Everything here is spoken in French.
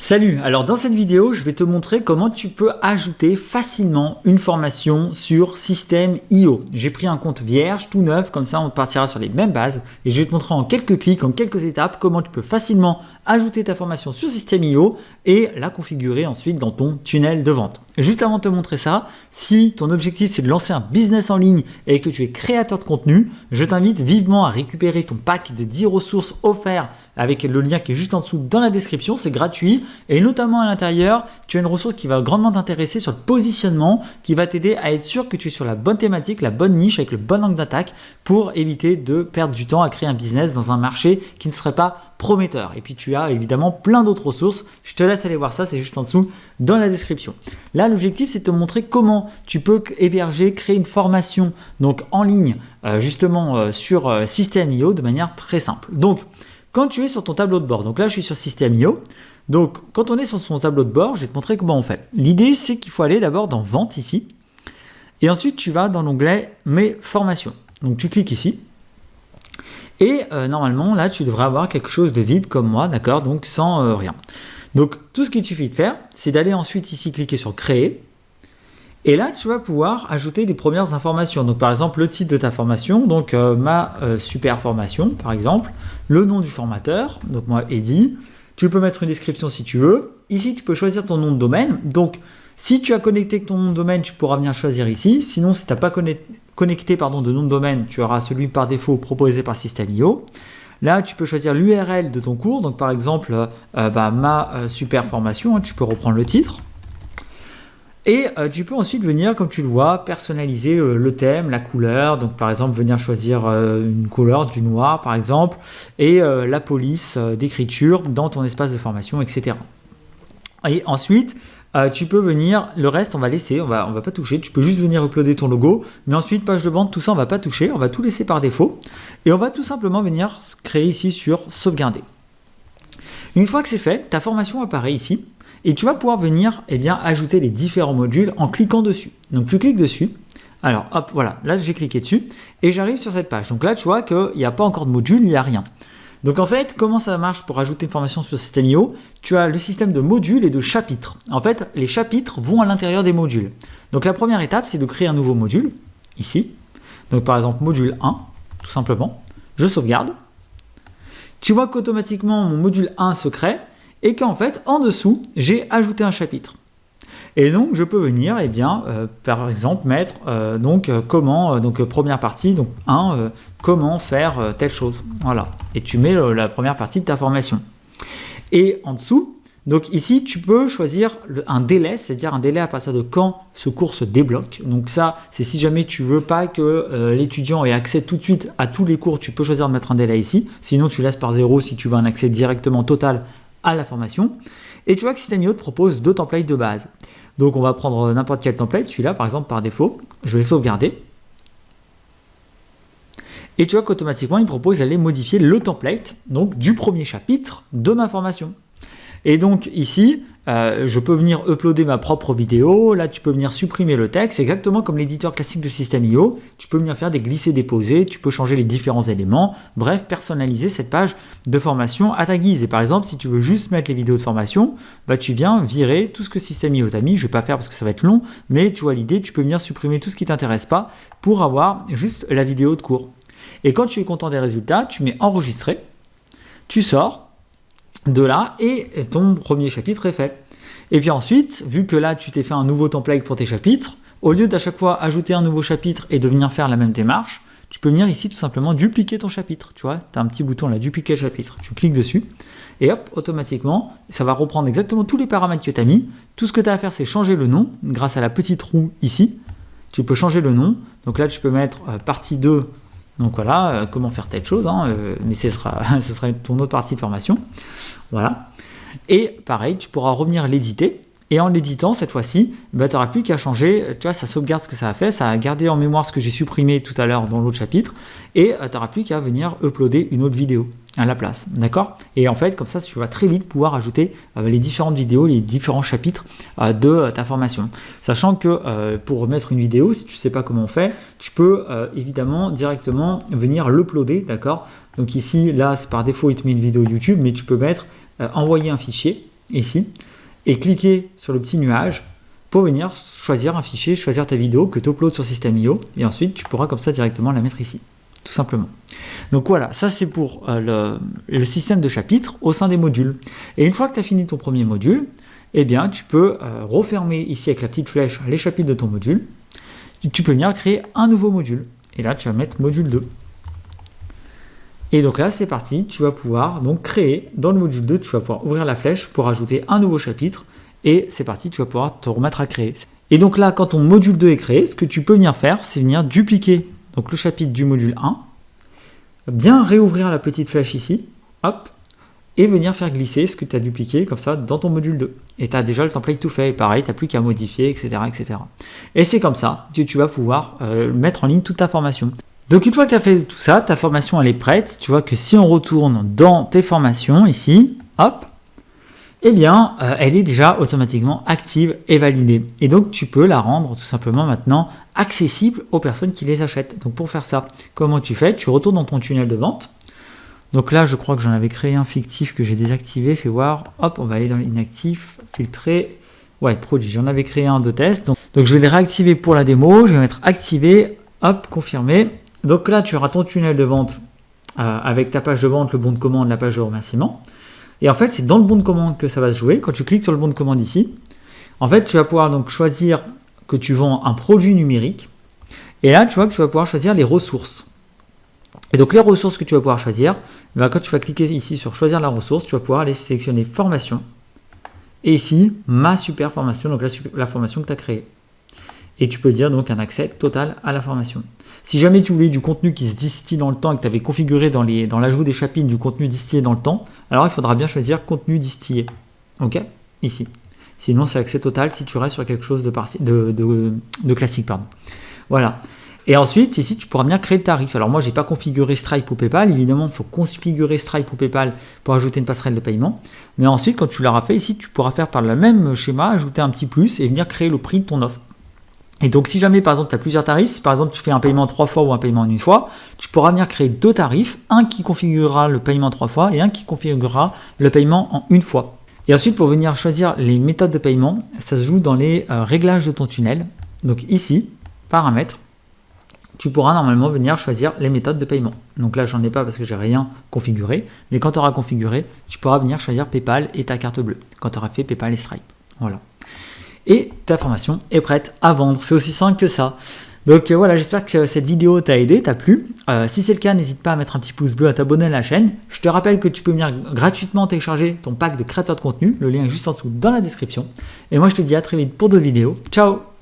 Salut, alors dans cette vidéo, je vais te montrer comment tu peux ajouter facilement une formation sur System.io. J'ai pris un compte vierge, tout neuf, comme ça on partira sur les mêmes bases et je vais te montrer en quelques clics, en quelques étapes, comment tu peux facilement ajouter ta formation sur System.io et la configurer ensuite dans ton tunnel de vente. Juste avant de te montrer ça, si ton objectif c'est de lancer un business en ligne et que tu es créateur de contenu, je t'invite vivement à récupérer ton pack de 10 ressources offerts avec le lien qui est juste en dessous dans la description, c'est gratuit. Et notamment à l'intérieur, tu as une ressource qui va grandement t'intéresser sur le positionnement, qui va t'aider à être sûr que tu es sur la bonne thématique, la bonne niche avec le bon angle d'attaque pour éviter de perdre du temps à créer un business dans un marché qui ne serait pas prometteur. Et puis tu as évidemment plein d'autres ressources. Je te laisse aller voir ça, c'est juste en dessous dans la description. Là, l'objectif, c'est de te montrer comment tu peux héberger, créer une formation donc en ligne justement sur System.io de manière très simple. Donc, quand tu es sur ton tableau de bord, donc là je suis sur System.io, donc quand on est sur son tableau de bord, je vais te montrer comment on fait. L'idée c'est qu'il faut aller d'abord dans Vente ici, et ensuite tu vas dans l'onglet Mes formations. Donc tu cliques ici, et normalement là tu devrais avoir quelque chose de vide comme moi, d'accord, donc sans rien. Donc tout ce qu'il suffit de faire, c'est d'aller ensuite ici cliquer sur Créer, et là, tu vas pouvoir ajouter des premières informations. Donc, par exemple, le titre de ta formation, donc ma super formation, par exemple, le nom du formateur, donc moi, Eddy. Tu peux mettre une description si tu veux. Ici, tu peux choisir ton nom de domaine. Donc, si tu as connecté ton nom de domaine, tu pourras venir choisir ici. Sinon, si tu n'as pas connecté de nom de domaine, tu auras celui par défaut proposé par System.io. Là, tu peux choisir l'URL de ton cours. Donc, par exemple, ma super formation, tu peux reprendre le titre. Et tu peux ensuite venir, comme tu le vois, personnaliser le thème, la couleur. Donc par exemple, venir choisir une couleur du noir par exemple, et la police d'écriture dans ton espace de formation, etc. Et ensuite, tu peux venir, le reste on va laisser, on va pas toucher. Tu peux juste venir uploader ton logo, mais ensuite page de vente, tout ça on va pas toucher, on va tout laisser par défaut. Et on va tout simplement venir créer ici sur sauvegarder. Une fois que c'est fait, ta formation apparaît ici. Et tu vas pouvoir venir ajouter les différents modules en cliquant dessus. Donc tu cliques dessus. Alors hop, voilà, là j'ai cliqué dessus et j'arrive sur cette page. Donc là tu vois qu'il n'y a pas encore de module, il n'y a rien. Donc en fait, comment ça marche pour ajouter une formation sur System.io? Tu as le système de modules et de chapitres. En fait, les chapitres vont à l'intérieur des modules. Donc la première étape, c'est de créer un nouveau module, ici. Donc par exemple, module 1, tout simplement. Je sauvegarde. Tu vois qu'automatiquement, mon module 1 se crée. Et qu'en fait, en dessous, j'ai ajouté un chapitre. Et donc, je peux venir, par exemple, mettre première partie, donc 1, comment faire telle chose. Voilà. Et tu mets la première partie de ta formation. Et en dessous, donc ici, tu peux choisir un délai, c'est-à-dire un délai à partir de quand ce cours se débloque. Donc ça, c'est si jamais tu veux pas que l'étudiant ait accès tout de suite à tous les cours, tu peux choisir de mettre un délai ici. Sinon, tu laisses par 0 si tu veux un accès directement total à la formation. Et tu vois que System.io te propose 2 templates de base. Donc on va prendre n'importe quel template, celui-là par exemple par défaut, je vais sauvegarder. Et tu vois qu'automatiquement il me propose d'aller modifier le template donc du premier chapitre de ma formation. Et donc ici, je peux venir uploader ma propre vidéo. Là, tu peux venir supprimer le texte, exactement comme l'éditeur classique de System.io. Tu peux venir faire des glisser-déposer, tu peux changer les différents éléments. Bref, personnaliser cette page de formation à ta guise. Et par exemple, si tu veux juste mettre les vidéos de formation, tu viens virer tout ce que System.io t'a mis. Je ne vais pas faire parce que ça va être long, mais tu vois l'idée, tu peux venir supprimer tout ce qui ne t'intéresse pas pour avoir juste la vidéo de cours. Et quand tu es content des résultats, tu mets enregistrer, tu sors de là et ton premier chapitre est fait. Et puis ensuite, vu que là tu t'es fait un nouveau template pour tes chapitres, au lieu d'à chaque fois ajouter un nouveau chapitre et de venir faire la même démarche, tu peux venir ici tout simplement dupliquer ton chapitre. Tu vois, tu as un petit bouton là, dupliquer chapitre. Tu cliques dessus et hop, automatiquement, ça va reprendre exactement tous les paramètres que tu as mis. Tout ce que tu as à faire, c'est changer le nom grâce à la petite roue ici. Tu peux changer le nom. Donc là, tu peux mettre partie 2. Donc voilà, comment faire telle chose, mais ce sera ton autre partie de formation. Voilà. Et pareil, tu pourras revenir l'éditer. Et en l'éditant, cette fois-ci, tu n'auras plus qu'à changer. Tu vois, ça sauvegarde ce que ça a fait. Ça a gardé en mémoire ce que j'ai supprimé tout à l'heure dans l'autre chapitre. Et tu n'auras plus qu'à venir uploader une autre vidéo à la place. D'accord? Et en fait, comme ça, tu vas très vite pouvoir ajouter les différentes vidéos, les différents chapitres de ta formation. Sachant que pour remettre une vidéo, si tu ne sais pas comment on fait, tu peux évidemment directement venir l'uploader. D'accord? Donc ici, là, c'est par défaut, il te met une vidéo YouTube, mais tu peux mettre envoyer un fichier. ici, et cliquer sur le petit nuage pour venir choisir un fichier, choisir ta vidéo que tu uploads sur System.io, et ensuite tu pourras comme ça directement la mettre ici, tout simplement. Donc voilà, ça c'est pour le système de chapitres au sein des modules. Et une fois que tu as fini ton premier module, eh bien tu peux refermer ici avec la petite flèche les chapitres de ton module. Tu peux venir créer un nouveau module. Et là tu vas mettre module 2. Et donc là c'est parti, tu vas pouvoir donc créer dans le module 2, tu vas pouvoir ouvrir la flèche pour ajouter un nouveau chapitre. Et c'est parti, tu vas pouvoir te remettre à créer. Et donc là, quand ton module 2 est créé, ce que tu peux venir faire, c'est venir dupliquer donc le chapitre du module 1, bien réouvrir la petite flèche ici, hop, et venir faire glisser ce que tu as dupliqué comme ça dans ton module 2. Et tu as déjà le template tout fait, et pareil, tu n'as plus qu'à modifier, etc., etc. Et c'est comme ça que tu vas pouvoir mettre en ligne toute ta formation. Donc une fois que tu as fait tout ça, ta formation elle est prête. Tu vois que si on retourne dans tes formations ici, hop, eh bien, elle est déjà automatiquement active et validée. Et donc, tu peux la rendre tout simplement maintenant accessible aux personnes qui les achètent. Donc, pour faire ça, comment tu fais? Tu retournes dans ton tunnel de vente. Donc là, je crois que j'en avais créé un fictif que j'ai désactivé. Fais voir. Hop, on va aller dans l'inactif, filtrer. Ouais, produit. J'en avais créé un de test. Donc, je vais les réactiver pour la démo. Je vais mettre activé. Hop, confirmé. Donc là, tu auras ton tunnel de vente avec ta page de vente, le bon de commande, la page de remerciement. Et en fait, c'est dans le bon de commande que ça va se jouer. Quand tu cliques sur le bon de commande ici, en fait, tu vas pouvoir donc choisir que tu vends un produit numérique. Et là, tu vois que tu vas pouvoir choisir les ressources. Et donc, les ressources que tu vas pouvoir choisir, quand tu vas cliquer ici sur choisir la ressource, tu vas pouvoir aller sélectionner formation. Et ici, ma super formation, donc la formation que tu as créée. Et tu peux dire donc un accès total à la formation. Si jamais tu voulais du contenu qui se distille dans le temps et que tu avais configuré dans l'ajout des chapitres du contenu distillé dans le temps, alors il faudra bien choisir contenu distillé. Ok? Ici. Sinon, c'est accès total si tu restes sur quelque chose de classique. Pardon. Voilà. Et ensuite, ici, tu pourras bien créer le tarif. Alors moi, je n'ai pas configuré Stripe ou PayPal. Évidemment, il faut configurer Stripe ou PayPal pour ajouter une passerelle de paiement. Mais ensuite, quand tu l'auras fait ici, tu pourras faire par le même schéma, ajouter un petit plus et venir créer le prix de ton offre. Et donc, si jamais, par exemple, tu as plusieurs tarifs, si par exemple, tu fais un paiement 3 fois ou un paiement en une fois, tu pourras venir créer 2 tarifs, un qui configurera le paiement 3 fois et un qui configurera le paiement en une fois. Et ensuite, pour venir choisir les méthodes de paiement, ça se joue dans les réglages de ton tunnel. Donc ici, paramètres, tu pourras normalement venir choisir les méthodes de paiement. Donc là, j'en ai pas parce que j'ai rien configuré, mais quand tu auras configuré, tu pourras venir choisir PayPal et ta carte bleue, quand tu auras fait PayPal et Stripe. Voilà. Et ta formation est prête à vendre. C'est aussi simple que ça. Donc voilà, j'espère que cette vidéo t'a aidé, t'a plu. Si c'est le cas, n'hésite pas à mettre un petit pouce bleu, à t'abonner à la chaîne. Je te rappelle que tu peux venir gratuitement télécharger ton pack de créateur de contenu. Le lien est juste en dessous dans la description. Et moi, je te dis à très vite pour d'autres vidéos. Ciao!